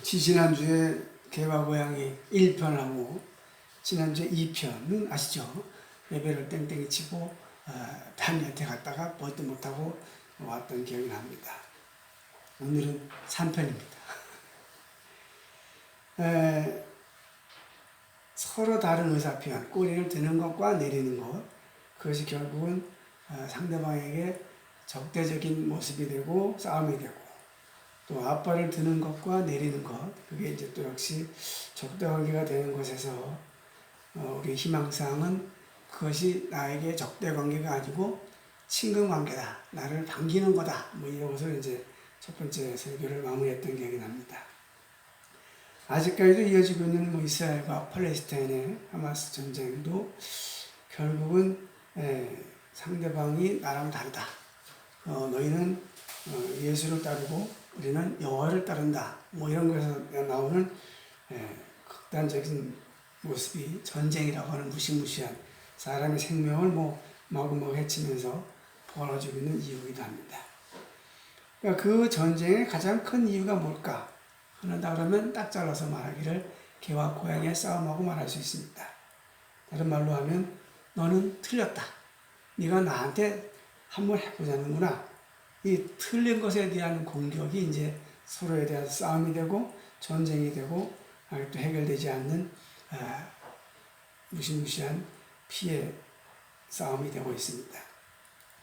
지난주에 개화 고양이 1편하고 지난주에 2편은 아시죠? 예배를 땡땡이 치고 단위한테 갔다가 뭣도 못하고 왔던 기억이 납니다. 오늘은 3편입니다. 서로 다른 의사표현, 꼬리를 드는 것과 내리는 것, 그것이 결국은 상대방에게 적대적인 모습이 되고 싸움이 되고, 또 앞발을 드는 것과 내리는 것, 그게 이제 또 역시 적대관계가 되는 것에서 우리 희망사항은 그것이 나에게 적대관계가 아니고 친근관계다, 나를 반기는 거다, 뭐 이런 것을 이제 첫 번째 설교를 마무리했던 기억이 납니다. 아직까지도 이어지고 있는 뭐 이스라엘과 팔레스타인의 하마스 전쟁도 결국은 상대방이 나랑 다르다. 너희는 예수를 따르고 우리는 여호와를 따른다. 뭐 이런 것에서 나오는 극단적인 모습이 전쟁이라고 하는 무시무시한 사람의 생명을 뭐 마구마구 해치면서 벌어지고 있는 이유이기도 합니다. 그러니까 그 전쟁의 가장 큰 이유가 뭘까? 그런다 그러면 딱 잘라서 말하기를 개와 고양이의 싸움하고 말할 수 있습니다. 다른 말로 하면 너는 틀렸다. 네가 나한테 한번 해보자는구나. 이 틀린 것에 대한 공격이 이제 서로에 대한 싸움이 되고 전쟁이 되고 또 해결되지 않는 무시무시한 피해 싸움이 되고 있습니다.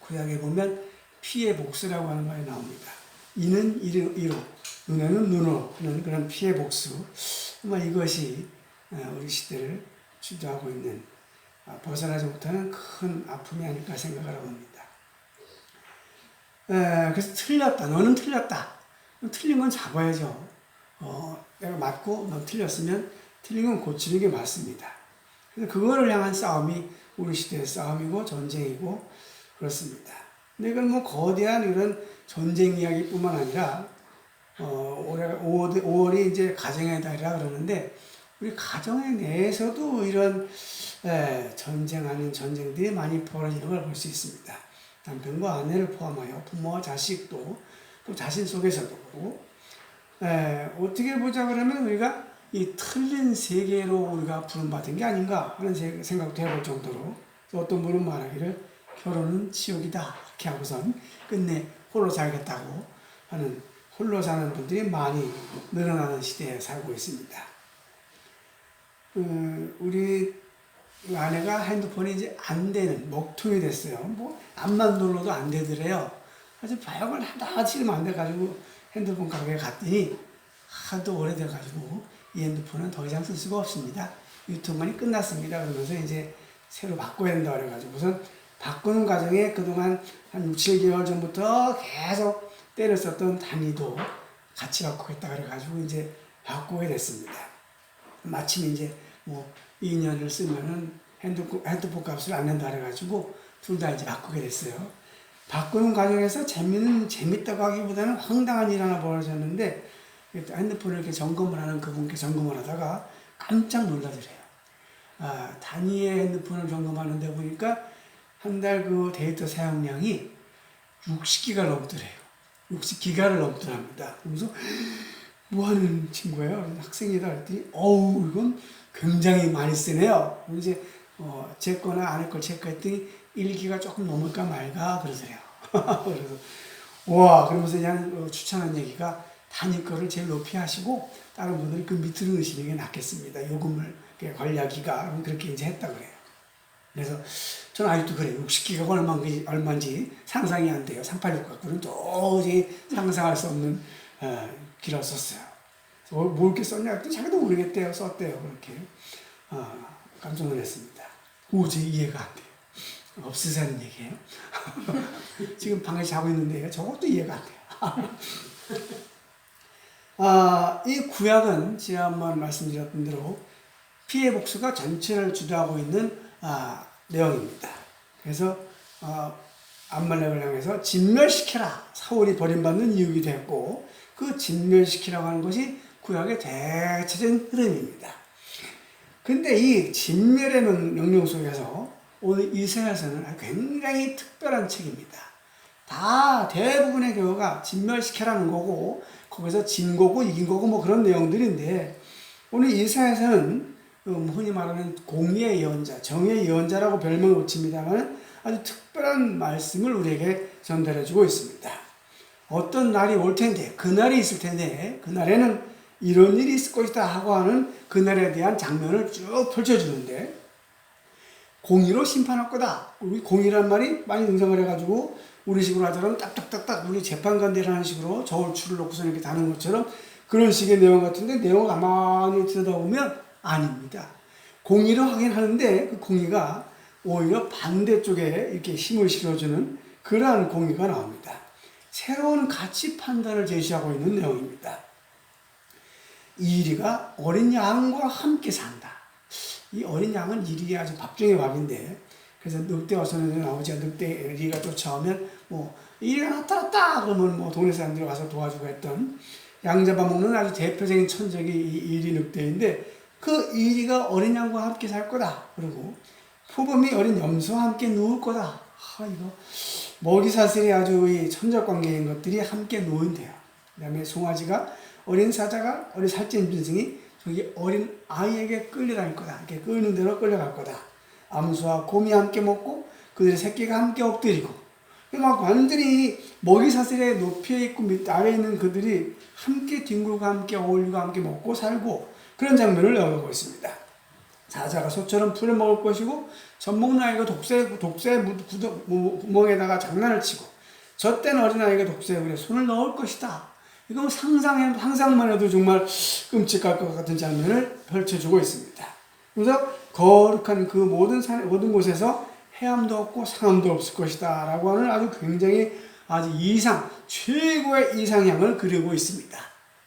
구약에 보면 피해 복수라고 하는 말이 나옵니다. 이는 이로, 눈에는 눈으로 하는 그런 피해 복수. 아마 이것이 우리 시대를 주도하고 있는 벗어나지 못하는 큰 아픔이 아닐까 생각을 합니다. 그래서 틀렸다. 너는 틀렸다. 틀린 건 잡아야죠. 내가 맞고 너 틀렸으면 틀린 건 고치는 게 맞습니다. 그래서 그거를 향한 싸움이 우리 시대의 싸움이고 전쟁이고 그렇습니다. 근데 이건 뭐 거대한 이런 전쟁 이야기뿐만 아니라 올해 5월이 이제 가정의 달이라 그러는데 우리 가정 내에서도 이런 전쟁 아닌 전쟁들이 많이 벌어지는 걸 볼 수 있습니다. 남편과 아내를 포함하여 부모와 자식도 또 자신 속에서도 어떻게 보자 그러면 우리가 이 틀린 세계로 우리가 부름받은 게 아닌가 하는 생각도 해볼 정도로 어떤 분은 말하기를 결혼은 지옥이다 이렇게 하고선 끝내 홀로 살겠다고 하는 홀로 사는 분들이 많이 늘어나는 시대에 살고 있습니다. 우리 아내가 핸드폰이 이제 안 되는 먹통이 됐어요. 뭐 앞만 눌러도 안 되더래요. 아주 발악을 하다 지금 안 돼가지고 핸드폰 가게에 갔더니 하도 오래돼가지고 이 핸드폰은 더 이상 쓸 수가 없습니다. 유통기한이 끝났습니다. 그러면서 이제 새로 바꿔야 된다 그래가지고 우선 바꾸는 과정에 그동안 한 6, 7개월 전부터 계속 때를 썼던 단위도 같이 바꾸겠다 그래가지고 이제 바꾸게 됐습니다. 마침 이제 뭐 2년을 쓰면은 핸드폰 값을 안 낸다 그래가지고 둘 다 이제 바꾸게 됐어요. 바꾸는 과정에서 재밌다고 하기보다는 황당한 일 하나 벌어졌는데 핸드폰을 이렇게 점검을 하는 그분께 점검을 하다가 깜짝 놀라더래요. 단위의 핸드폰을 점검하는데 보니까 한 달 그 데이터 사용량이 60기가 넘더래요. 60기가를 넘더랍니다. 그래서 뭐 하는 친구예요? 학생이다 그랬더니 이건 굉장히 많이 쓰네요. 이제 제 거나 아내 걸 체크했더니 1기가 조금 넘을까 말까 그러더래요. 그래서 와 그러면서 그냥 추천한 얘기가 단위 거를 제일 높이 하시고 다른 분들이 그 밑으로 넣으시는 게 낫겠습니다. 요금을 관리하기가 그렇게 이제 했다 그래요. 그래서 저는 아직도 그래요. 60기가가 얼마인지 상상이 안 돼요. 386 갖고는 도저히 상상할 수 없는 기를 썼어요. 뭐 이렇게 썼냐 했더니 자기도 모르겠대요. 썼대요. 그렇게. 깜짝 놀랐습니다. 도저히 이해가 안 돼요. 없으사는 얘기예요. 지금 방에 자고 있는데 저것도 이해가 안 돼요. 이 구약은 지난번 말씀드렸던 대로 피해 복수가 전체를 주도하고 있는 내용입니다. 그래서 암말렉을 향해서 진멸시켜라. 사울이 버림받는 이유가 됐고 그 진멸시키라고 하는 것이 구약의 대체적인 흐름입니다. 근데 이 진멸의 명령 속에서 오늘 이사야서는 굉장히 특별한 책입니다. 다 대부분의 경우가 진멸시켜라는 거고, 거기서 진 거고 이긴 거고 뭐 그런 내용들인데, 오늘 이사야서는 흔히 말하는 공의의 예언자, 정의의 예언자라고 별명을 붙입니다만 아주 특별한 말씀을 우리에게 전달해주고 있습니다. 어떤 날이 올 텐데, 그날이 있을 텐데, 그날에는 이런 일이 있을 것이다 하고 하는 그날에 대한 장면을 쭉 펼쳐주는데, 공의로 심판할 거다. 우리 공의란 말이 많이 등장을 해가지고 우리식으로 하자면 딱딱딱딱 우리 재판관들이라는 식으로 저울추를 놓고서 이렇게 다는 것처럼 그런 식의 내용 같은데, 내용을 가만히 들여다보면 아닙니다. 공의로 하긴 하는데 그 공의가 오히려 반대쪽에 이렇게 힘을 실어주는 그러한 공의가 나옵니다. 새로운 가치 판단을 제시하고 있는 내용입니다. 이리가 어린 양과 함께 산다. 이 어린 양은 이리 아주 밥중의 밥인데, 그래서 늑대와서는 아버지가 늑대 이리가 쫓아오면 뭐 이리가 나타났다 그러면 뭐 동네 사람들이 와서 도와주고 했던 양 잡아먹는 아주 대표적인 천적이 이 이리 늑대인데, 그 이리가 어린 양과 함께 살 거다. 그리고 표범이 어린 염소와 함께 누울 거다. 이거 먹이 사슬이 아주 이 천적 관계인 것들이 함께 누운대요. 그 다음에 송아지가 어린 사자가 어린 살찐 짐승이 저기 어린 아이에게 끌려갈 거다. 이렇게 끌는 대로 끌려갈 거다. 암수와 곰이 함께 먹고 그들의 새끼가 함께 엎드리고, 막 완전히 먹이 사슬에 높이에 있고 밑 아래에 있는 그들이 함께 뒹굴고 함께 어울리고 함께 먹고 살고 그런 장면을 넣어가고 있습니다. 사자가 소처럼 풀을 먹을 것이고 젖먹는 아이가 독새 구멍에다가 장난을 치고 젖된 어린아이가 독새에 손을 넣을 것이다. 이거 상상만 해도 정말 끔찍할 것 같은 장면을 펼쳐주고 있습니다. 그래서 거룩한 그 모든 곳에서 해함도 없고 상함도 없을 것이다 라고 하는 아주 굉장히 아주 최고의 이상향을 그리고 있습니다.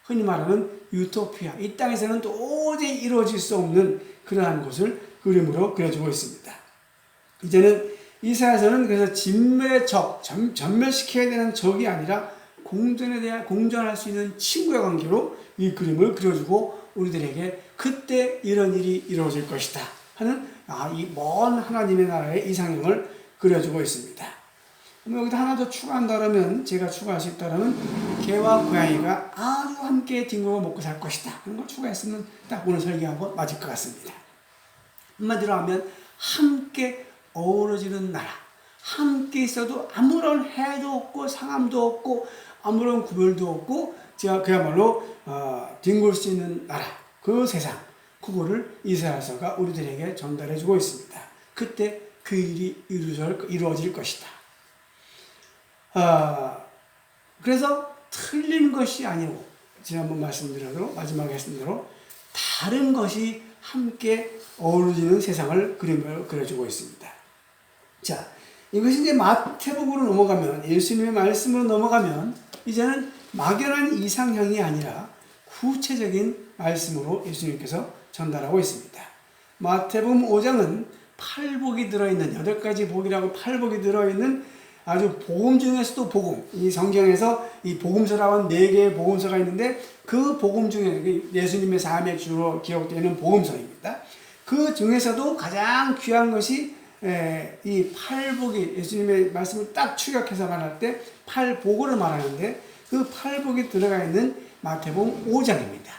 흔히 말하는 유토피아, 이 땅에서는 도저히 이루어질 수 없는 그러한 것을 그림으로 그려주고 있습니다. 이제는 이사야서는 그래서 진멸의 전멸시켜야 되는 적이 아니라 공존할 수 있는 친구의 관계로 이 그림을 그려주고 우리들에게 그때 이런 일이 이루어질 것이다 하는 이 먼 하나님의 나라의 이상형을 그려주고 있습니다. 여기다 하나 더 추가한다면, 제가 추가할 수 있다면 개와 고양이가 아주 함께 뒹굴고 먹고 살 것이다 하는 걸 추가했으면 딱 오늘 설교하고 맞을 것 같습니다. 한마디로 하면 함께 어우러지는 나라, 함께 있어도 아무런 해도 없고 상함도 없고 아무런 구별도 없고 그야말로 뒹굴 수 있는 나라, 그 세상, 그거를 이사야서가 우리들에게 전달해주고 있습니다. 그때 그 일이 이루어질 것이다. 그래서 틀린 것이 아니고, 지난번 말씀드린 마지막에 했던 대로 다른 것이 함께 어우러지는 세상을 그려주고 있습니다. 자, 이것이 이제 마태복음으로 넘어가면, 예수님의 말씀으로 넘어가면 이제는 막연한 이상형이 아니라 구체적인 말씀으로 예수님께서 전달하고 있습니다. 마태복음 5장은 8복이 들어있는, 8가지 복이라고 8복이 들어있는 아주 복음 중에서도 복음, 이 성경에서 이 복음서라고 하는 4개의 복음서가 있는데 그 복음 중에 예수님의 삶에 주로 기록되는 복음서입니다. 그 중에서도 가장 귀한 것이 이 8복이, 예수님의 말씀을 딱 추격해서 말할 때 8복으로 말하는데 그 8복이 들어가 있는 마태복음 5장입니다.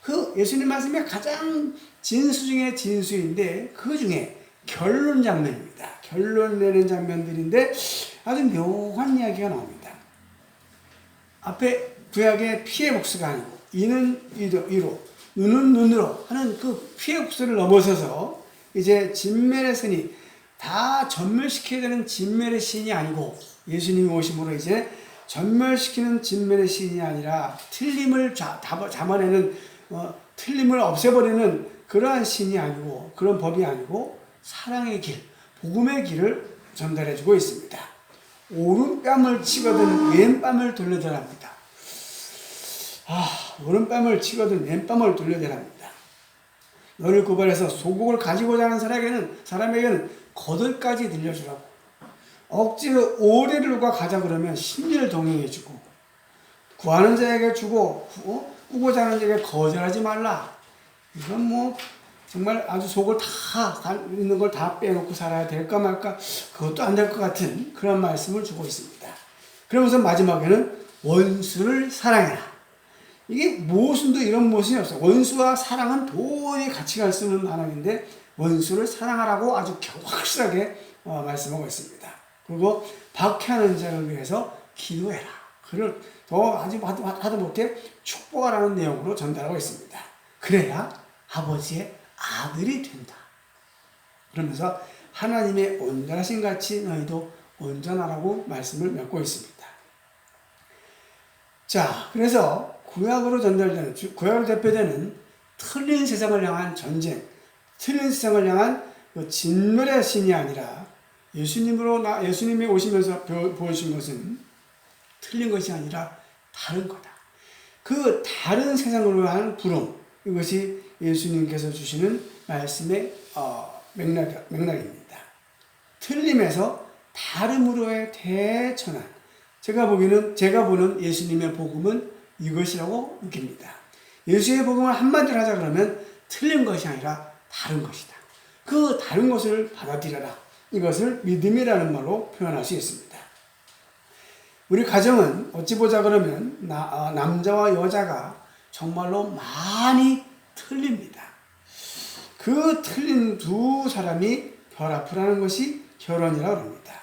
그 예수님 말씀의 가장 진수 중에 진수인데 그 중에 결론 장면입니다. 결론 내는 장면들인데 아주 묘한 이야기가 나옵니다. 앞에 구약의 피의 복수가 아니고 이는 이로 눈은 눈으로 하는 그 피의 복수를 넘어서서 이제 진멸의 신이 다 전멸시켜야 되는 진멸의 신이 아니고, 예수님이 오심으로 이제 전멸시키는 진멸의 신이 아니라 틀림을 잡아내는 틀림을 없애버리는 그러한 신이 아니고, 그런 법이 아니고 사랑의 길, 복음의 길을 전달해주고 있습니다. 오른뺨을 치거든 왼뺨을 돌려대랍니다. 오른뺨을 치거든 왼뺨을 돌려대랍니다. 너를 고발해서 소곡을 가지고자 하는 사람에게는 거들까지 들려주라고. 억지로 오리를 누가 가자 그러면 심리를 동행해주고, 구하는 자에게 주고 꾸고자 하는 자에게 거절하지 말라. 이건 뭐 정말 아주 속을 다 있는 걸 다 빼놓고 살아야 될까 말까, 그것도 안 될 것 같은 그런 말씀을 주고 있습니다. 그러면서 마지막에는 원수를 사랑해라. 이게 모순도 이런 모순이 없어요. 원수와 사랑은 도저히 같이 갈 수 없는 단어인데 원수를 사랑하라고 아주 확실하게 말씀하고 있습니다. 그리고 박해하는 자를 위해서 기도해라. 그를 더 하다 못해 축복하라는 내용으로 전달하고 있습니다. 그래야 아버지의 아들이 된다. 그러면서 하나님의 온전하신 같이 너희도 온전하라고 말씀을 맺고 있습니다. 자, 그래서 구약으로 대표되는 틀린 세상을 향한 전쟁, 틀린 세상을 향한 그 진멸의 신이 아니라 예수님이 오시면서 보여주신 것은 틀린 것이 아니라 다른 거다. 그 다른 세상으로 한 부름, 이것이 예수님께서 주시는 말씀의 맥락입니다. 틀림에서 다름으로의 대전환. 제가 보는 예수님의 복음은 이것이라고 느낍니다. 예수의 복음을 한마디로 하자 그러면 틀린 것이 아니라 다른 것이다. 그 다른 것을 받아들여라. 이것을 믿음이라는 말로 표현할 수 있습니다. 우리 가정은 어찌 보자 그러면 남자와 여자가 정말로 많이 틀립니다. 그 틀린 두 사람이 결합을 하는 것이 결혼이라고 합니다.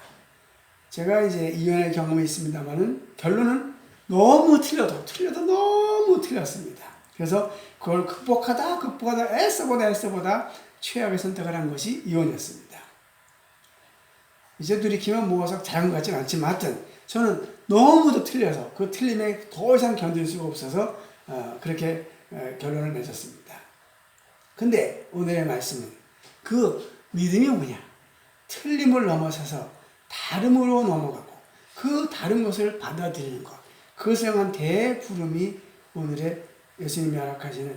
제가 이제 이혼의 경험이 있습니다만은 결론은 너무 틀려도 너무 틀렸습니다. 그래서 그걸 극복하다 애써보다 최악의 선택을 한 것이 이혼이었습니다. 이제 돌이키면 뭐가 잘한 것 같지는 않지만 하여튼 저는 너무도 틀려서 그 틀림에 더 이상 견딜 수가 없어서 그렇게 결론을 맺었습니다. 근데 오늘의 말씀은 그 믿음이 뭐냐? 틀림을 넘어서서 다름으로 넘어가고 그 다른 것을 받아들이는 것, 그것을 향한 대부름이 오늘의 예수님이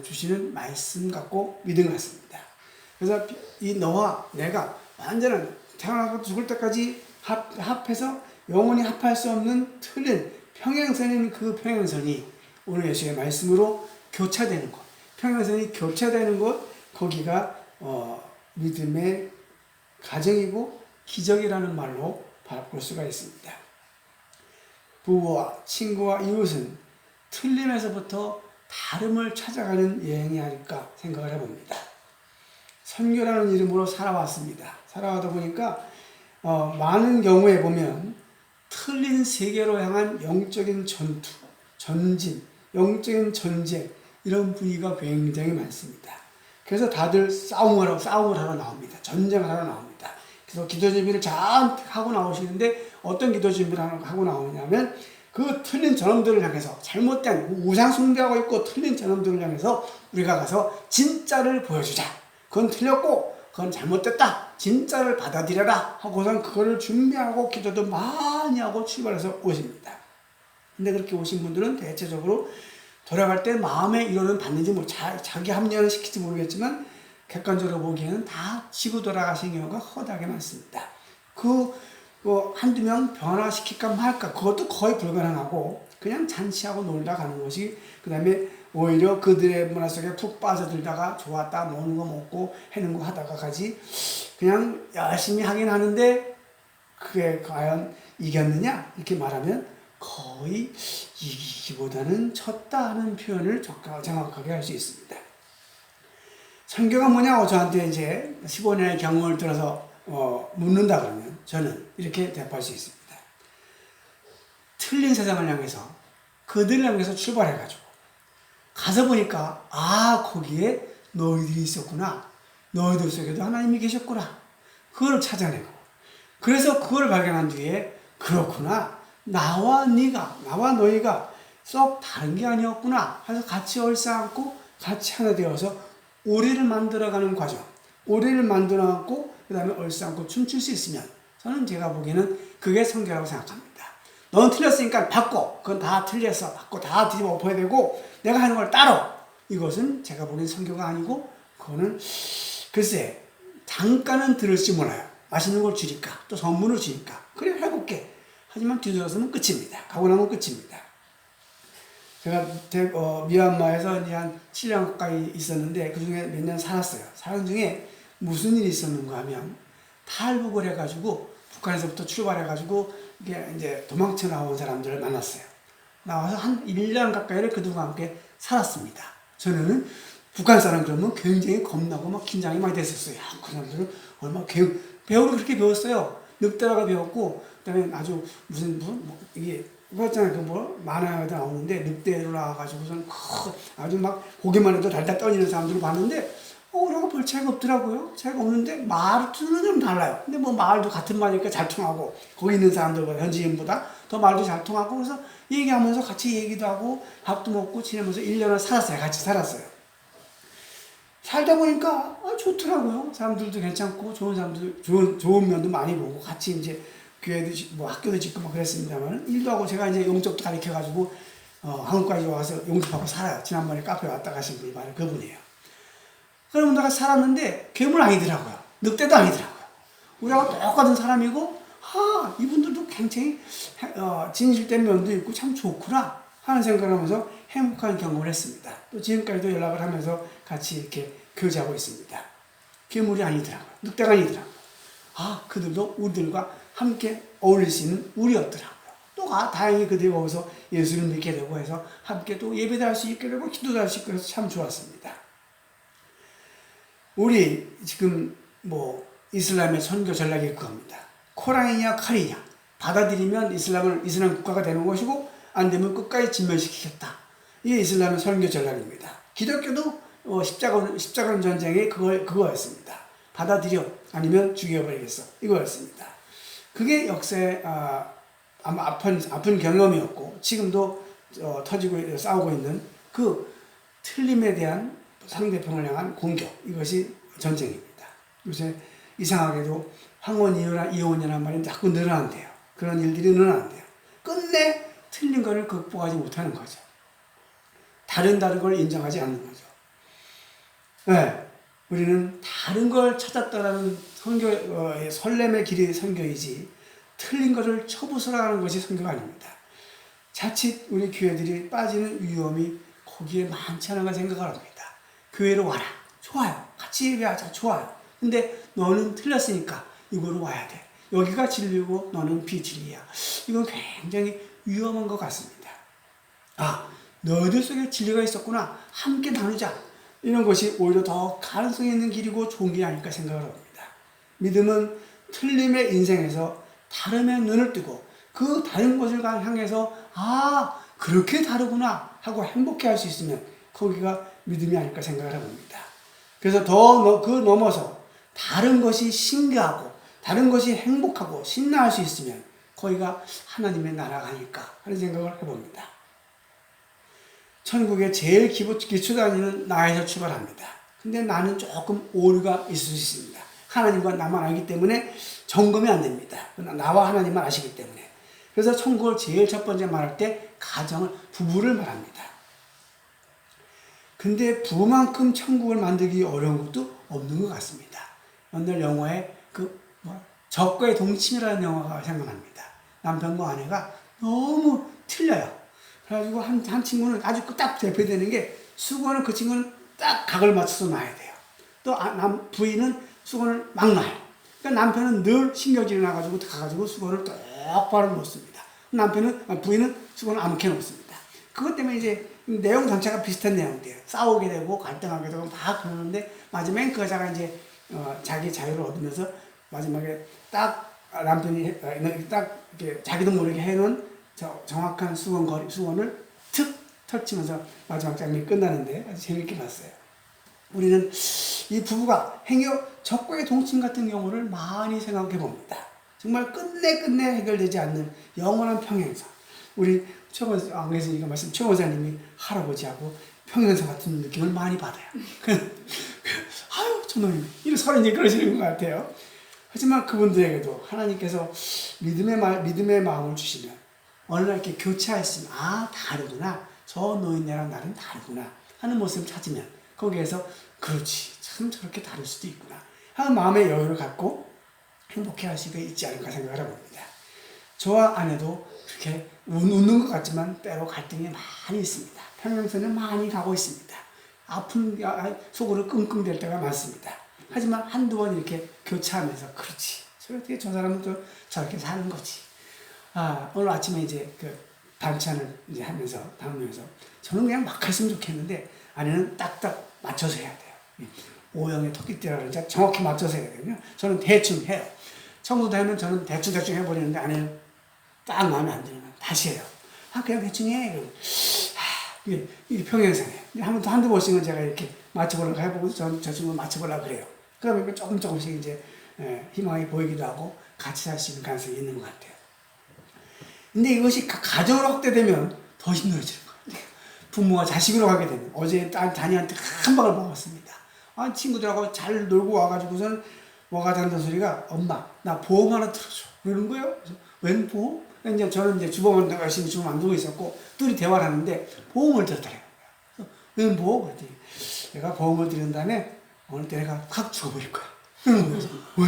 주시는 말씀 같고 믿음 같습니다. 그래서 이 너와 내가 완전한 태어나서 죽을 때까지 합해서 영원히 합할 수 없는 틀린 평행선인 그 평행선이 오늘 예수의 말씀으로 교차되는 것, 평행선이 교차되는 것, 거기가 믿음의 가정이고 기적이라는 말로 바꿀 수가 있습니다. 부부와 친구와 이웃은 틀림에서부터 다름을 찾아가는 여행이 아닐까 생각을 해봅니다. 선교라는 이름으로 살아왔습니다. 살아가다 보니까 많은 경우에 보면 틀린 세계로 향한 영적인 전투, 전진, 영적인 전쟁 이런 분위기가 굉장히 많습니다. 그래서 다들 싸움을 하러 나옵니다. 전쟁을 하러 나옵니다. 그래서 기도 준비를 잘 하고 나오시는데 어떤 기도 준비를 하고 나오냐면 그 틀린 저놈들을 향해서 잘못된 우상 숭배하고 있고 틀린 저놈들을 향해서 우리가 가서 진짜를 보여주자. 그건 틀렸고 그건 잘못됐다. 진짜를 받아들여라 하고선 그거를 준비하고 기도도 많이 하고 출발해서 오십니다. 근데 그렇게 오신 분들은 대체적으로 돌아갈 때 마음의 위로는 받는지 자기 합리화는 시킬지 모르겠지만 객관적으로 보기에는 다 지고 돌아가신 경우가 허다하게 많습니다. 한두 명 변화시킬까 말까 그것도 거의 불가능하고 그냥 잔치하고 놀다 가는 것이 그 다음에 오히려 그들의 문화 속에 푹 빠져들다가 좋았다 노는 거 먹고 해는 거 하다가 가지 그냥 열심히 하긴 하는데 그게 과연 이겼느냐 이렇게 말하면 거의 이기기보다는 졌다 하는 표현을 정확하게 할 수 있습니다. 선교가 뭐냐고 저한테 이제 15년의 경험을 들어서 묻는다 그러면 저는 이렇게 대답할 수 있습니다. 틀린 세상을 향해서 그들을 향해서 출발해가지고 가서 보니까 거기에 너희들이 있었구나. 너희들 속에도 하나님이 계셨구나. 그걸 찾아내고 그래서 그걸 발견한 뒤에 그렇구나. 나와 너희가 썩 다른 게 아니었구나 해서 같이 얼싸안고 같이 하나 되어서 오리를 만들어가는 과정, 오리를 만들어갖고 그 다음에 얼싸안고 춤출 수 있으면 저는 제가 보기에는 그게 선교라고 생각합니다. 넌 틀렸으니까 바꿔. 그건 다 틀렸어. 바꿔. 다 뒤집어 엎어야 되고 내가 하는 걸 따로. 이것은 제가 보기엔 선교가 아니고 그거는 글쎄 잠깐은 들을지 몰라요. 맛있는 걸 주니까 또 선물을 주니까 그래 해볼게. 하지만 뒤돌아서면 끝입니다. 가고 나면 끝입니다. 제가 미얀마에서 이제 한 7년 가까이 있었는데 그 중에 몇 년 살았어요. 사는 중에 무슨 일이 있었는가 하면 탈북을 해가지고 북한에서부터 출발해가지고 이게 이제 도망쳐 나온 사람들을 만났어요. 나와서 한 1년 가까이를 그들과 함께 살았습니다. 저는 북한 사람 그러면 굉장히 겁나고 막 긴장이 많이 됐었어요. 그 사람들은 얼마나 배우를 그렇게 배웠어요. 늑대라고 배웠고, 그다음에 아주 무슨 이게 그거잖아요. 만화에도 나오는데 늑대로 나와가지고선 아주 막 보기만 해도 달달 떨리는 사람들을 봤는데 그러고 별 차이가 없더라고요. 차이가 없는데 말투는 좀 달라요. 근데 뭐 말도 같은 말이니까 잘 통하고 거기 있는 사람들보다 현지인보다 더 말도 잘 통하고 그래서 얘기하면서 같이 얘기도 하고 밥도 먹고 지내면서 1년을 살았어요. 같이 살았어요. 살다 보니까 좋더라고요. 사람들도 괜찮고 좋은 사람들 좋은 면도 많이 보고 같이 이제 교회도 뭐 학교도 짓고 막 그랬습니다만 일도 하고 제가 이제 용접도 가르쳐가지고 한국까지 와서 용접하고 살아요. 지난번에 카페 왔다 가신 분이 바로 그분이에요. 그러면 내가 살았는데 괴물 아니더라고요. 늑대도 아니더라고요. 우리하고 똑같은 사람이고 이분들도 굉장히 진실된 면도 있고 참 좋구나 하는 생각을 하면서 행복한 경험을 했습니다. 또 지금까지도 연락을 하면서 같이 이렇게 교제하고 있습니다. 괴물이 아니더라고요. 늑대가 아니더라고요. 그들도 우리들과 함께 어울릴 수 있는 우리였더라고요. 또 다행히 그들이 거기서 예수를 믿게 되고 해서 함께 또 예배도 할 수 있게 되고 기도도 할 수 있게 해서 참 좋았습니다. 우리 지금 뭐 이슬람의 선교 전략이 그겁니다. 코란이냐 칼이냐 받아들이면 이슬람 국가가 되는 것이고 안 되면 끝까지 진멸시키겠다. 이게 이슬람의 선교 전략입니다. 기독교도 십자군 전쟁이 그거였습니다. 받아들여 아니면 죽여버리겠어 이거였습니다. 그게 역사에 아마 아픈 경험이었고 지금도 터지고 싸우고 있는 그 틀림에 대한 상대편을 향한 공격 이것이 전쟁입니다. 요새 이상하게도 황혼이혼이라는 말이 자꾸 늘어난대요. 그런 일들이 늘어난대요. 끝내 틀린 것을 극복하지 못하는 거죠. 다른 걸 인정하지 않는 거죠. 네, 우리는 다른 걸 찾았다라는 설렘의 길이 선교이지 틀린 것을 처부수라는 것이 선교가 아닙니다. 자칫 우리 교회들이 빠지는 위험이 거기에 많지 않은가 생각을 합니다. 교회로 와라. 좋아요. 같이 예배하자. 좋아요. 근데 너는 틀렸으니까 이거로 와야 돼. 여기가 진리고 너는 비진리야. 이건 굉장히 위험한 것 같습니다. 너희들 속에 진리가 있었구나. 함께 나누자. 이런 것이 오히려 더 가능성이 있는 길이고 좋은 길이 아닐까 생각을 합니다. 믿음은 틀림의 인생에서 다름에 눈을 뜨고 그 다른 것을 향해서 그렇게 다르구나 하고 행복해할 수 있으면 거기가 믿음이 아닐까 생각을 해봅니다. 그래서 그 넘어서 다른 것이 신기하고 다른 것이 행복하고 신나할 수 있으면 거기가 하나님의 나라가 아닐까 하는 생각을 해봅니다. 천국의 제일 기초 단위는 나에서 출발합니다. 근데 나는 조금 오류가 있을 수 있습니다. 하나님과 나만 알기 때문에 점검이 안 됩니다. 나와 하나님만 아시기 때문에. 그래서 천국을 제일 첫 번째 말할 때 부부를 말합니다. 근데 부부만큼 천국을 만들기 어려운 것도 없는 것 같습니다. 옛날 영화에 적과의 동침이라는 영화가 생각납니다. 남편과 아내가 너무 틀려요. 그래가지고 한 친구는 아주 딱 대표되는 게 수건을 그 친구는 딱 각을 맞춰서 놔야 돼요. 또 부인은 수건을 막 놔요. 그러니까 남편은 늘 신경질이 나가지고 가가지고 수건을 똑바로 놓습니다. 부인은 수건을 아무렇게 놓습니다. 그것 때문에 이제 내용 전체가 비슷한 내용이에요. 싸우게 되고 갈등하게 되고 막 그러는데 마지막에 그 여자가 이제 자기 자유를 얻으면서 마지막에 딱 남편이 딱 이렇게 자기도 모르게 해놓은 정확한 수건을 툭 털치면서 마지막 장면이 끝나는데 아주 재밌게 봤어요. 우리는 이 부부가 적과의 동침 같은 경우를 많이 생각해 봅니다. 정말 끝내 해결되지 않는 영원한 평행선. 우리 그래서 이거 말씀 최 원사님이 할아버지하고 평행선 같은 느낌을 많이 받아요. 저놈이 이런 서로 이제 그러시는 것 같아요. 하지만 그분들에게도 하나님께서 믿음의 마음을 주시면 어느 날 이렇게 교차했으면 다르구나. 저 노인네랑 나는 다르구나 하는 모습을 찾으면 거기에서 그렇지 참 저렇게 다를 수도 있구나 하는 마음의 여유를 갖고 행복해 할 수가 있지 않을까 생각을 해봅니다. 저와 아내도 그렇게 웃는 것 같지만 때로 갈등이 많이 있습니다. 평행선을 많이 가고 있습니다. 속으로 끙끙댈 때가 많습니다. 하지만 한두 번 이렇게 교차하면서 그렇지 어떻게 저 사람은 또 저렇게 사는 거지. 오늘 아침에 이제 그 반찬을 이제 하면서, 담으면서, 저는 그냥 막 했으면 좋겠는데, 아내는 딱딱 맞춰서 해야 돼요. O형의 토끼띠라 그러니까 정확히 맞춰서 해야 되거든요. 저는 대충 해요. 청소도 하면 저는 대충 해버리는데, 아내는 딱 마음에 안 들면 다시 해요. 그냥 대충 해. 이게 평행선이에요. 한두 번씩은 제가 이렇게 맞춰보려고 해보고, 저 친구 맞춰보려고 그래요. 그러면 조금씩 이제, 희망이 보이기도 하고, 같이 살 수 있는 가능성이 있는 것 같아요. 근데 이것이 가정으로 확대되면 더 힘들어지는 거예요. 부모가 자식으로 가게 되면, 어제 단이한테 한 방을 먹었습니다. 친구들하고 잘 놀고 와가지고선 뭐가 잔다 소리가, 엄마, 나 보험 하나 들어줘. 그러는 거예요. 그래서, 웬 보험? 이제 저는 이제 주범을 열심히 주범 만들고 있었고, 둘이 대화를 하는데, 보험을 들었더래요. 웬 보험? 그랬더니, 내가 보험을 들은 다음에, 어느 때 내가 확 죽어버릴 거야. 그래서, 왜?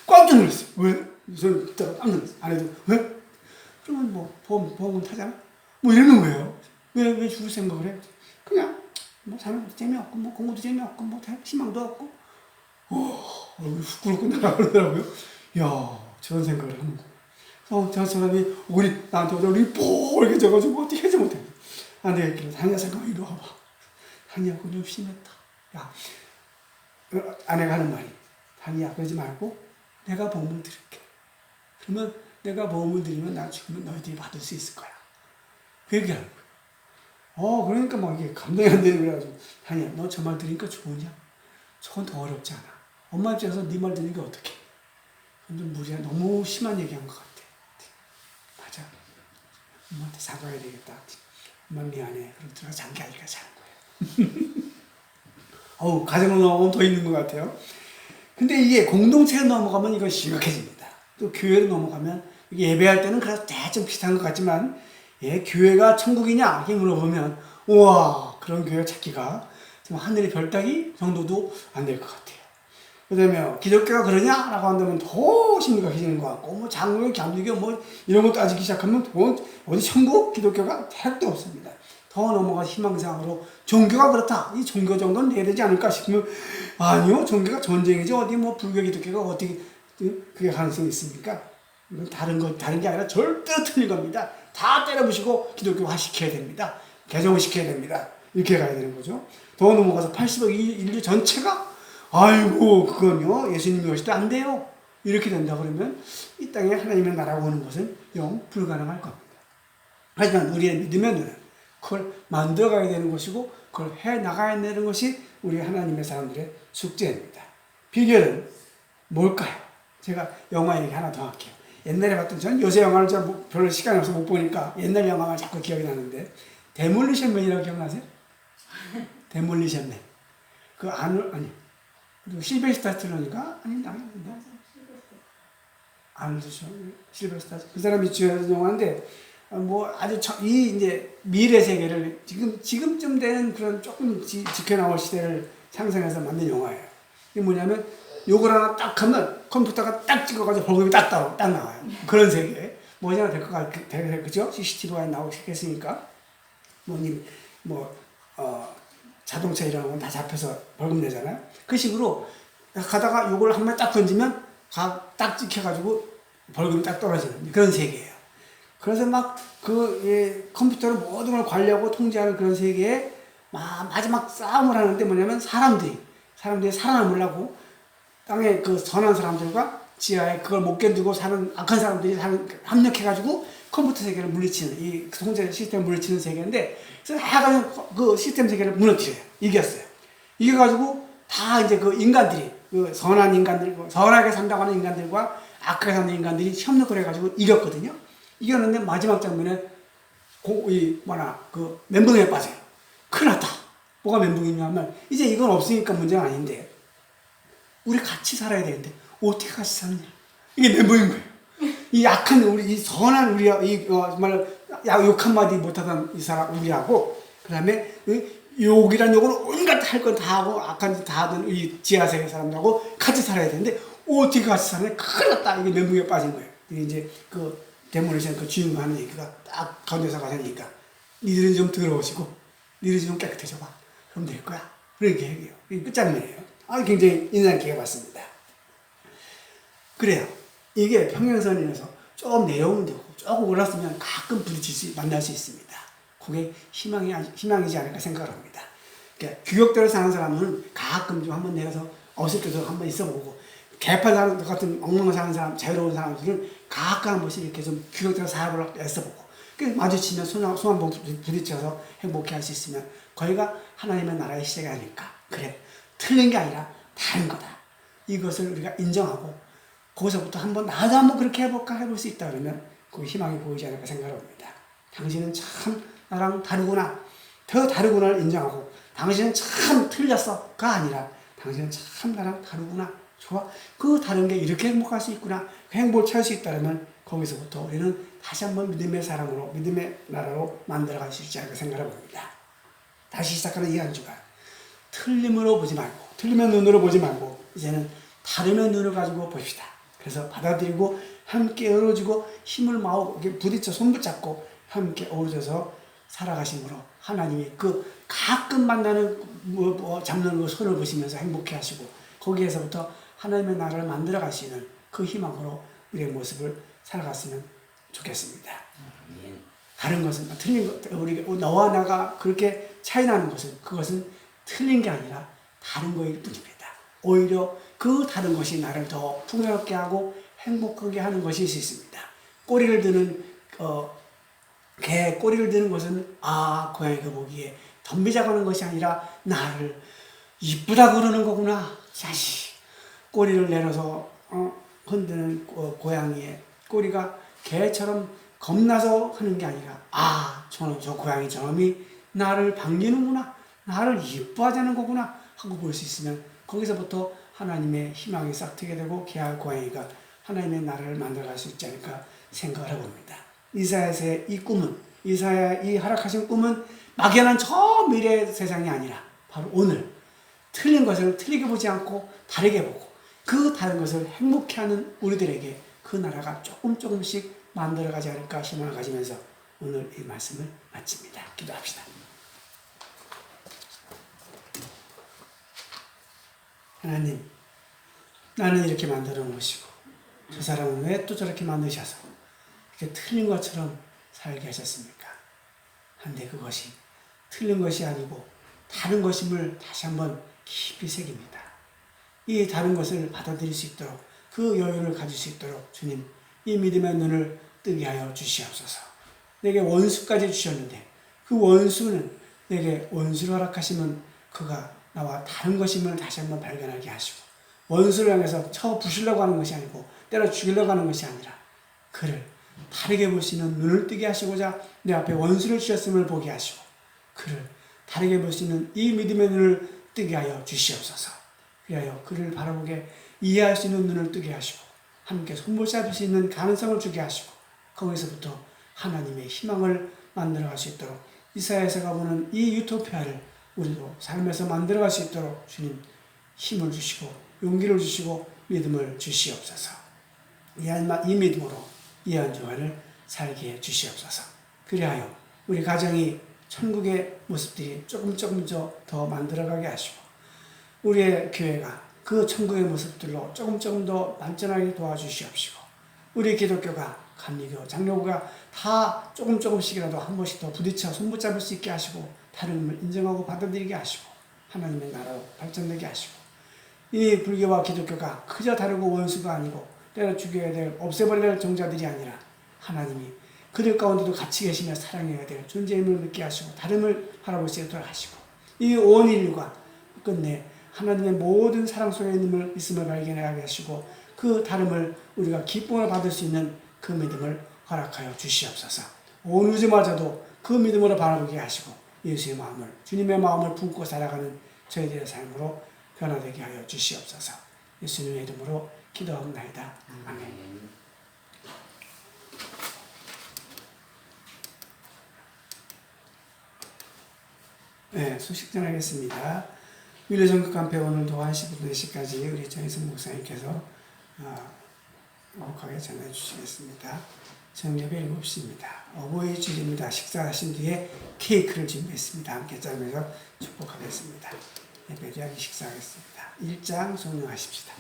깜짝 놀랐어요. 왜? 저는 그때가 깜짝 놀랐어요. 아내도, 왜? 그러면 뭐, 보험은 타잖아? 뭐 이러는 거예요. 왜 죽을 생각을 해? 그냥, 뭐, 사는 것도 재미없고, 뭐, 공부도 재미없고, 뭐, 희망도 없고, 얼굴이 훅 꿇고 나가더라고요. 이야, 저런 생각을 하는 거예요. 저 사람이 나한테 얼굴이 뽀얗게 져가지고 어떻게 하지 못해. 내가 이렇게, 다니야, 잠깐만, 이리 와봐. 다니야, 그거 좀 심했다. 야, 아내가 하는 말이, 다니야, 그러지 말고, 내가 보험을 드릴게. 그러면 내가 보험을 드리면 나 죽으면 너희들이 받을 수 있을 거야. 그 얘기하는 거예요. 그러니까 막 이게 감당이 안 되는 거야. 다니야, 너 저 말 들으니까 좋으냐? 저건 더 어렵지 않아. 엄마 입장에서 네 말 들으니까 어떡해? 좀 무리야. 너무 심한 얘기한 것 같아. 맞아. 엄마한테 사과해야 되겠다. 엄마 미안해. 그럼 들어가 잠기하니까 자는 거예요. 가정으로 넘어가면 더 있는 것 같아요. 근데 이게 공동체로 넘어가면 이건 심각해집니다. 또 교회로 넘어가면 이게 예배할 때는 그래서 대충 비슷한 것 같지만, 교회가 천국이냐? 이렇게 물어보면, 우와, 그런 교회 찾기가 좀 하늘의 별 따기 정도도 안 될 것 같아요. 그 다음에 기독교가 그러냐라고 한다면 더 심각해지는 것 같고, 뭐 장로교, 감리교 뭐 이런 것도 따지기 시작하면 어디 천국 기독교가 택도 없습니다. 더 넘어가 희망사항으로 종교가 그렇다. 이 종교 정도는 내야 되지 않을까 싶으면, 아니요, 종교가 전쟁이지 어디 뭐 불교 기독교가 어떻게 그게 가능성이 있습니까? 이건 다른 게 아니라 절대로 틀린 겁니다. 다 때려부시고 기독교화 시켜야 됩니다. 개종을 시켜야 됩니다. 이렇게 가야 되는 거죠. 더 넘어가서 80억 인류 전체가, 아이고, 그건요, 예수님이 오실 때 안 돼요. 이렇게 된다 그러면 이 땅에 하나님의 나라가 오는 것은 영 불가능할 겁니다. 하지만 우리의 믿으면 그걸 만들어가야 되는 것이고, 그걸 해나가야 되는 것이 우리 하나님의 사람들의 숙제입니다. 비결은 뭘까요? 제가 영화 얘기 하나 더 할게요. 옛날에 봤던, 저는 요새 영화를 별로 시간이 없어서 못 보니까 옛날 영화가 자꾸 기억이 나는데, 데몰리션맨이라고 기억나세요? 데몰리션맨. 그리고 실베스타 스탈론인가? 아놀드 실베스타. 그 사람이 주연한 영화인데, 아주 이제 미래 세계를 지금쯤 되는 그런 조금 지켜나올 시대를 상상해서 만든 영화예요. 이게 뭐냐면, 요걸 하나 딱 하면 컴퓨터가 딱 찍어가지고 벌금이 딱 나와요. 그런 세계. 뭐냐 될 것 같아요. 그죠? CCTV가 나오고 했으니까. 자동차 이런 건 다 잡혀서 벌금 내잖아요. 그 식으로 가다가 요걸 한 번 딱 던지면 딱 찍혀가지고 벌금이 딱 떨어지는 그런 세계예요. 그래서 컴퓨터로 모든 걸 관리하고 통제하는 그런 세계에 마지막 싸움을 하는데, 뭐냐면 사람들이 살아남으려고 땅에 그 선한 사람들과 지하에 그걸 못 견디고 사는 악한 사람들이 합력해가지고 컴퓨터 세계를 물리치는, 이 통제 시스템을 물리치는 세계인데, 그래서 하여간 그 시스템 세계를 무너뜨려요. 이겼어요. 이겨가지고 다 이제 그 인간들이, 그 선한 인간들, 선하게 산다고 하는 인간들과 악하게 사는 인간들이 협력을 해가지고 이겼거든요. 이겼는데 마지막 장면에 멘붕에 빠져요. 큰일 났다. 뭐가 멘붕이냐 하면, 이제 이건 없으니까 문제가 아닌데, 우리 같이 살아야 되는데 어떻게 같이 사느냐, 이게 멘붕인 거예요. 이 약한 이 선한 정말 욕 한마디 못하던 이 사람 우리하고, 그 다음에 욕이란 욕을 온갖 할 건 다 하고 악한 짓 다 하던 이 지하세계 사람들하고 같이 살아야 되는데 어떻게 같이 사느냐, 큰일 났다. 이게 멘붕에 빠진 거예요. 이게 이제 그 데몰리션 그 주인공 하는 얘기가 딱 가운데서 가서 하니까, 니들은 좀 더러워지고 니들은 좀 깨끗해져 봐. 그럼 될 거야. 그렇게 얘기해요. 이게 끝장면이에요. 굉장히 인상 깊게 봤습니다. 그래요. 이게 평행선이라서 조금 내려오면 되고 조금 올랐으면 가끔 만날 수 있습니다. 그게 희망이지 않을까 생각을 합니다. 그러니까 규격대로 사는 사람은 가끔 좀 한번 내려서 어설프게 한번 있어보고, 개판 사람 같은 엉망 사는 사람, 자유로운 사람들은 가끔 한 번씩 이렇게 좀 규격대로 살아보려고 애써보고, 마주치면 손 한 번 부딪혀서 행복해 할 수 있으면 거기가 하나님의 나라의 시작이 아닐까. 그래, 틀린 게 아니라 다른 거다. 이것을 우리가 인정하고 거기서부터 나도 한번 그렇게 해볼까, 해볼 수 있다 그러면 그 희망이 보이지 않을까 생각합니다. 당신은 참 나랑 다르구나, 더 다르구나를 인정하고, 당신은 참 틀렸어가 아니라 당신은 참 나랑 다르구나, 좋아, 그 다른 게 이렇게 행복할 수 있구나, 그 행복을 찾을 수 있다면 거기서부터 우리는 다시 한번 믿음의 사람으로, 믿음의 나라로 만들어갈 수 있지 않을까 생각을 봅니다. 다시 시작하는 이 한 주간, 틀림으로 보지 말고, 틀리면 눈으로 보지 말고 이제는 다름의 눈을 가지고 봅시다. 그래서 받아들이고 함께 어우러지고 힘을 모으고 부딪혀 손 붙잡고 함께 어우러져서 살아가심으로 하나님이 그 가끔 만나는 잡는 그 손을 보시면서 행복해 하시고, 거기에서부터 하나님의 나라를 만들어 갈 수 있는 그 희망으로 우리의 모습을 살아갔으면 좋겠습니다. 다른 것은 틀린 것, 우리 너와 나가 그렇게 차이 나는 것은, 그것은 틀린 게 아니라 다른 거일 뿐입니다. 오히려 그 다른 것이 나를 더 풍요롭게 하고 행복하게 하는 것일 수 있습니다. 꼬리를 드는 개 꼬리를 드는 것은 고양이가 보기에 덤비자고 것이 아니라 나를 이쁘다고 그러는 거구나. 자식, 꼬리를 내려서 흔드는 고양이의 꼬리가 개처럼 겁나서 하는 게 아니라 저 고양이 저놈이 나를 반기는구나, 나를 이뻐하자는 거구나 하고 볼 수 있으면 거기서부터 하나님의 희망이 싹 트게 되고 개와 고양이가 하나님의 나라를 만들어갈 수 있지 않을까 생각을 해봅니다. 이사야의 이 꿈은, 이사야의 이 허락하신 꿈은 막연한 저 미래 세상이 아니라 바로 오늘 틀린 것을 틀리게 보지 않고 다르게 보고 그 다른 것을 행복해하는 우리들에게 그 나라가 조금씩 만들어가지 않을까 희망을 가지면서 오늘 이 말씀을 마칩니다. 기도합시다. 하나님, 나는 이렇게 만들어 놓으시고 저 사람은 왜 또 저렇게 만드셔서 이렇게 틀린 것처럼 살게 하셨습니까? 한데 그것이 틀린 것이 아니고 다른 것임을 다시 한번 깊이 새깁니다. 이 다른 것을 받아들일 수 있도록, 그 여유를 가질 수 있도록 주님, 이 믿음의 눈을 뜨게 하여 주시옵소서. 내게 원수까지 주셨는데 그 원수는 내게 원수를 허락하시면 그가 나와 다른 것임을 다시 한번 발견하게 하시고, 원수를 향해서 쳐 부수려고 하는 것이 아니고 때려 죽이려고 하는 것이 아니라 그를 다르게 볼 수 있는 눈을 뜨게 하시고자 내 앞에 원수를 주셨음을 보게 하시고, 그를 다르게 볼 수 있는 이 믿음의 눈을 뜨게 하여 주시옵소서. 그리하여 그를 바라보게 이해할 수 있는 눈을 뜨게 하시고 함께 손붙잡을 수 있는 가능성을 주게 하시고, 거기서부터 하나님의 희망을 만들어갈 수 있도록, 이사야서가 보는 이 유토피아를 우리도 삶에서 만들어갈 수 있도록 주님 힘을 주시고 용기를 주시고 믿음을 주시옵소서. 이 믿음으로 이 한 주간을 살게 해 주시옵소서. 그리하여 우리 가정이 천국의 모습들이 조금 더 만들어가게 하시고, 우리의 교회가 그 천국의 모습들로 조금 더 발전하게 도와주시옵시고, 우리 기독교가, 감리교, 장로교가 다 조금씩이라도 한 번씩 더 부딪혀 손붙잡을 수 있게 하시고 다름을 인정하고 받아들이게 하시고 하나님의 나라로 발전되게 하시고, 이 불교와 기독교가 그저 다르고 원수가 아니고 때려 죽여야 될, 없애버려야 될 종자들이 아니라 하나님이 그들 가운데도 같이 계시며 사랑해야 될 존재임을 믿게 하시고 다름을 바라볼 수 있도록 하시고, 이 온 인류가 끝내 하나님의 모든 사랑 속에 있음을 발견하게 하시고 그 다름을 우리가 기쁨을 받을 수 있는 그 믿음을 허락하여 주시옵소서. 온 우주마저도 그 믿음으로 바라보게 하시고 예수의 마음을, 주님의 마음을 품고 살아가는 저희들의 삶으로 변화되게 하여 주시옵소서. 예수님의 이름으로 기도하옵나이다. 아멘. 네, 소식 전하겠습니다. 위로전국 camp 오늘도 1시부터 4시까지 우리 정혜성 목사님께서 행복하게 전해 주시겠습니다. 저녁에 7시입니다. 어버이 주일입니다. 식사하신 뒤에 케이크를 준비했습니다. 함께 짜면서 축복하겠습니다. 예배드리기 식사하겠습니다. 1장 성령하십시다.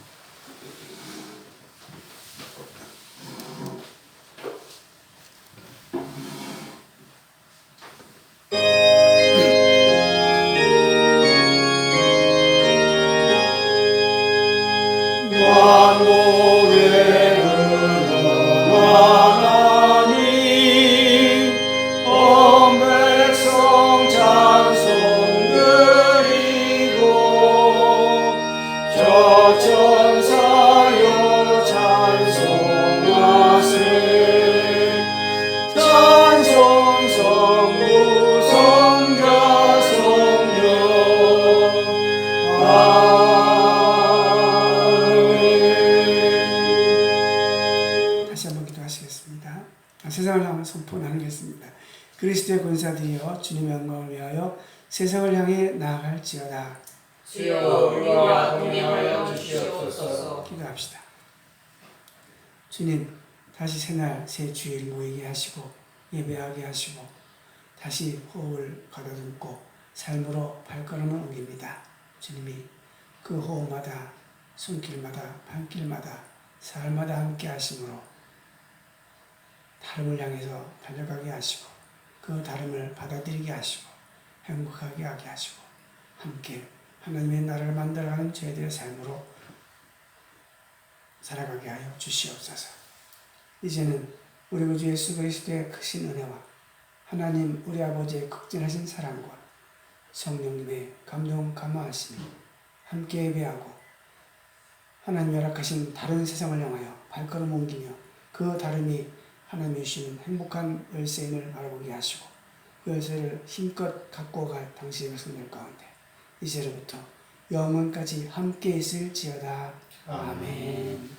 세상을 향해 선포 나누겠습니다. 그리스도의 권사들이여 주님의 영광을 위하여 세상을 향해 나아갈지어다. 주여 우리와 동행하여 주시옵소서. 기도합시다. 주님, 다시 새날 새 주일 모이게 하시고 예배하게 하시고 다시 호흡을 가다듬고 삶으로 발걸음을 옮깁니다. 주님이 그 호흡마다 손길마다 발길마다 삶마다 함께 하심으로 다름을 향해서 달려가게 하시고 그 다름을 받아들이게 하시고 행복하게 하게 하시고 함께 하나님의 나라를 만들어가는 저희들의 삶으로 살아가게 하여 주시옵소서. 이제는 우리 구주 예수 그리스도의 크신 은혜와 하나님 우리 아버지의 극진하신 사랑과 성령님의 감동 감화하심이 함께 예배하고 하나님 허락하신 다른 세상을 향하여 발걸음 옮기며 그 다름이 하나님이 주시는 행복한 열쇠임을 알아보게 하시고 그 열쇠를 힘껏 갖고 갈 당신의 백성들 가운데 이제로부터 영원까지 함께 있을지어다. 아멘.